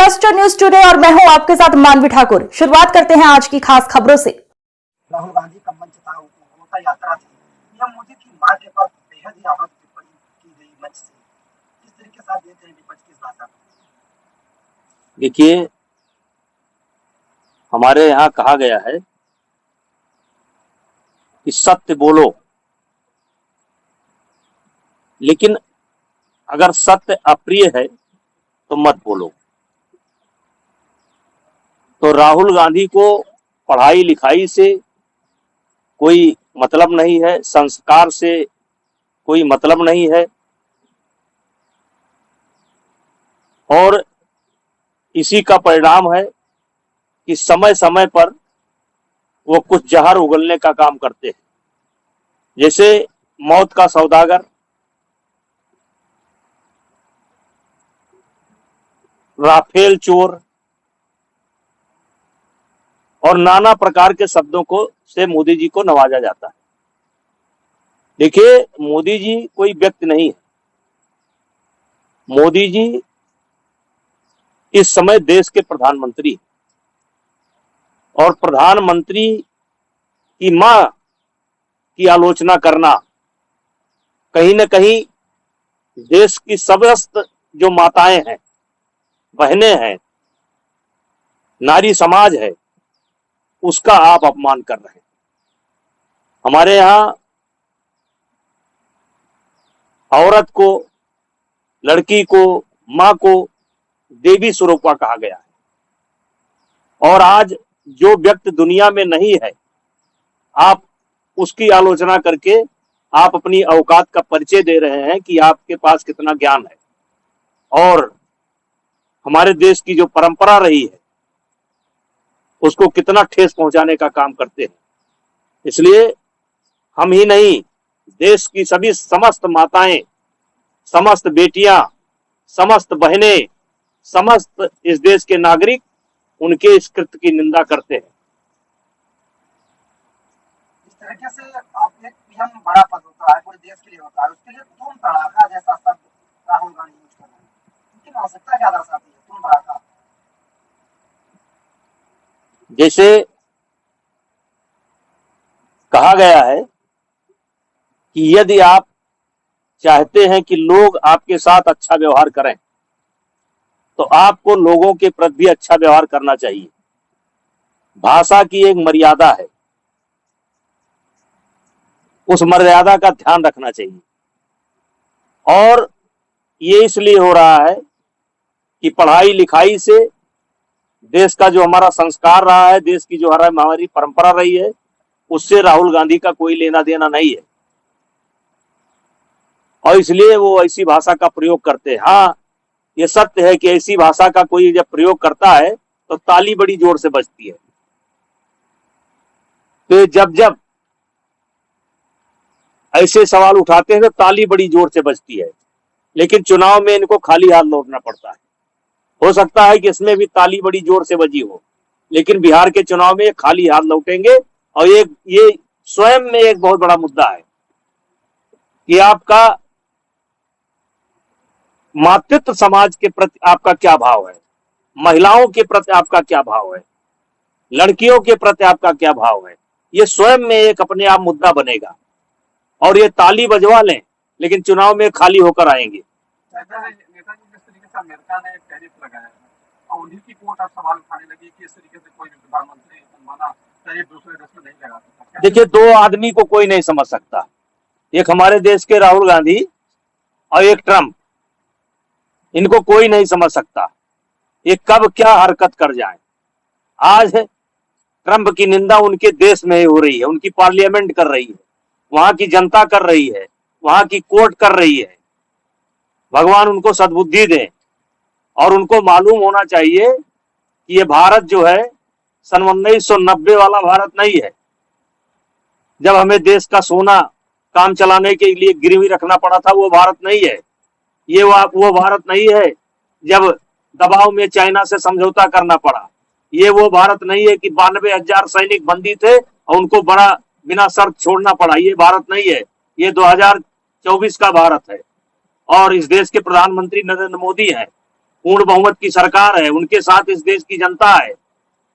Cluster news today और मैं हूं आपके साथ मानवी ठाकुर। शुरुआत करते हैं आज की खास खबरों से। राहुल गांधी का मंच था, उनका यात्रा थी। पीएम मोदी की मां के पास बेहद ही आहत टिप्पणी की गई मंच से। किस तरीके से आप देख रहे हैं विपक्ष की इस भाषा को? देखिए, हमारे यहाँ कहा गया है कि सत्य बोलो, लेकिन अगर सत्य अप्रिय है तो मत बोलो। तो राहुल गांधी को पढ़ाई लिखाई से कोई मतलब नहीं है, संस्कार से कोई मतलब नहीं है, और इसी का परिणाम है कि समय समय पर वो कुछ जहर उगलने का काम करते हैं। जैसे मौत का सौदागर, राफेल चोर और नाना प्रकार के शब्दों को से मोदी जी को नवाजा जाता है। देखिए, मोदी जी कोई व्यक्ति नहीं है। मोदी जी इस समय देश के प्रधानमंत्री, और प्रधानमंत्री की मां की आलोचना करना कहीं न कहीं देश की समस्त जो माताएं हैं, बहनें हैं, नारी समाज है, उसका आप अपमान कर रहे हैं। हमारे यहाँ औरत को, लड़की को, मां को देवी स्वरूपा कहा गया है, और आज जो व्यक्ति दुनिया में नहीं है, आप उसकी आलोचना करके आप अपनी औकात का परिचय दे रहे हैं कि आपके पास कितना ज्ञान है। और हमारे देश की जो परंपरा रही है उसको कितना ठेस पहुंचाने का काम करते हैं। इसलिए हम ही नहीं, देश की सभी समस्त माताएं, समस्त बेटियां, समस्त बहनें, समस्त इस देश के नागरिक उनके इस कृत्य की निंदा करते हैं। इस तरीके से आप एक पीएम बड़ा पद होता है, पूरे देश के लिए होता है, उसके लिए तुम तड़ाका जैसा शब्द राहुल गांधी यूज कर रहे हैं, इनकी आवश्यकता क्या दर्शाती है तुम तड़ाका? जैसे कहा गया है कि यदि आप चाहते हैं कि लोग आपके साथ अच्छा व्यवहार करें तो आपको लोगों के प्रति भी अच्छा व्यवहार करना चाहिए। भाषा की एक मर्यादा है, उस मर्यादा का ध्यान रखना चाहिए। और ये इसलिए हो रहा है कि पढ़ाई लिखाई से देश का जो हमारा संस्कार रहा है, देश की जो हमारी परंपरा रही है, उससे राहुल गांधी का कोई लेना देना नहीं है, और इसलिए वो ऐसी भाषा का प्रयोग करते हैं। हाँ, ये सत्य है कि ऐसी भाषा का कोई जब प्रयोग करता है तो ताली बड़ी जोर से बजती है। तो जब जब ऐसे सवाल उठाते हैं तो ताली बड़ी जोर से बजती है, लेकिन चुनाव में इनको खाली हाथ लौटना पड़ता है। हो सकता है कि इसमें भी ताली बड़ी जोर से बजी हो, लेकिन बिहार के चुनाव में खाली हाथ लौटेंगे। और ये स्वयं में एक बहुत बड़ा मुद्दा है कि आपका मातृत्व समाज के प्रति आपका क्या भाव है, महिलाओं के प्रति आपका क्या भाव है, लड़कियों के प्रति आपका क्या भाव है। ये स्वयं में एक अपने आप मुद्दा बनेगा, और ये ताली बजवा लें लेकिन चुनाव में खाली होकर आएंगे। नेताजी जिस तरीके से अमेरिका ने टैरिफ लगाया है और उन्हीं की कोर्ट अब सवाल उठाने लगी कि इस तरीके से कोई भी प्रधानमंत्री माना टैरिफ दूसरे देश में नहीं लगा सकता। देखिए, दो आदमी को कोई नहीं समझ सकता, एक हमारे देश के राहुल गांधी और एक ट्रंप, इनको कोई नहीं समझ सकता ये कब क्या हरकत कर जाए। आज ट्रंप की निंदा उनके देश में ही हो रही है, उनकी पार्लियामेंट कर रही है, वहां की जनता कर रही है, वहां की कोर्ट कर रही है। भगवान उनको सद्बुद्धि दे, और उनको मालूम होना चाहिए कि ये भारत जो है सन 1990 वाला भारत नहीं है, जब हमें देश का सोना काम चलाने के लिए गिरवी रखना पड़ा था। वो भारत नहीं है। ये वो भारत नहीं है जब दबाव में चाइना से समझौता करना पड़ा। ये वो भारत नहीं है कि 92,000 सैनिक बंदी थे और उनको बड़ा बिना शर्त छोड़ना पड़ा। ये भारत नहीं है। ये 2024 का भारत है, और इस देश के प्रधानमंत्री नरेंद्र मोदी हैं। पूर्ण बहुमत की सरकार है, उनके साथ इस देश की जनता है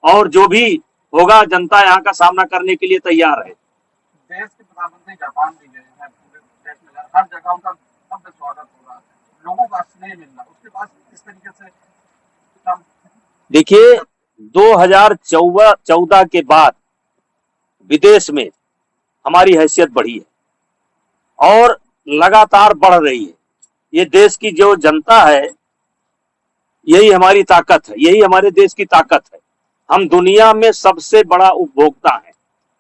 और जो भी होगा जनता यहाँ का सामना करने के लिए तैयार है। देश के प्रधानमंत्री जापान भी गए हैं, पूरे देश में हर जगह उनका भव्य स्वागत हो रहा है, लोगों का स्नेह मिल रहा है, उसके बाद इस तरीके से देखिए 2014 के बाद विदेश में हमारी हैसियत बढ़ी है और लगातार बढ़ रही है। ये देश की जो जनता है यही हमारी ताकत है, यही हमारे देश की ताकत है। हम दुनिया में सबसे बड़ा उपभोक्ता है,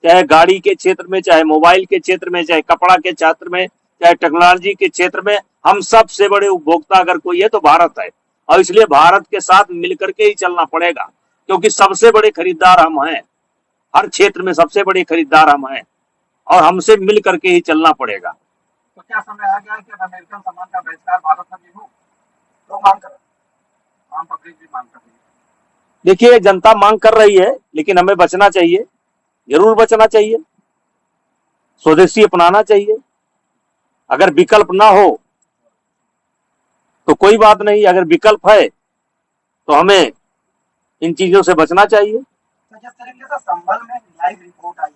चाहे गाड़ी के क्षेत्र में, चाहे मोबाइल के क्षेत्र में, चाहे कपड़ा के क्षेत्र में, चाहे टेक्नोलॉजी के क्षेत्र में, हम सबसे बड़े उपभोक्ता अगर कोई है तो भारत है। और इसलिए भारत के साथ मिलकर के ही चलना पड़ेगा, क्योंकि सबसे बड़े खरीदार हम हैं, हर क्षेत्र में सबसे बड़े खरीदार हम हैं और हमसे मिल करके ही चलना पड़ेगा। तो क्या समय आ गया है कि अमेरिकन सामान का बहिष्कार भारत में भी हो? लोग मांग कर रहे हैं, आम पब्लिक भी मांग कर रही है। देखिए जनता मांग कर रही है, लेकिन हमें बचना चाहिए, जरूर बचना चाहिए, स्वदेशी अपनाना चाहिए। अगर विकल्प ना हो तो कोई बात नहीं, अगर विकल्प है तो हमें इन चीजों से बचना चाहिए। तो जिस तरीके से संभल में लाइव रिपोर्ट आई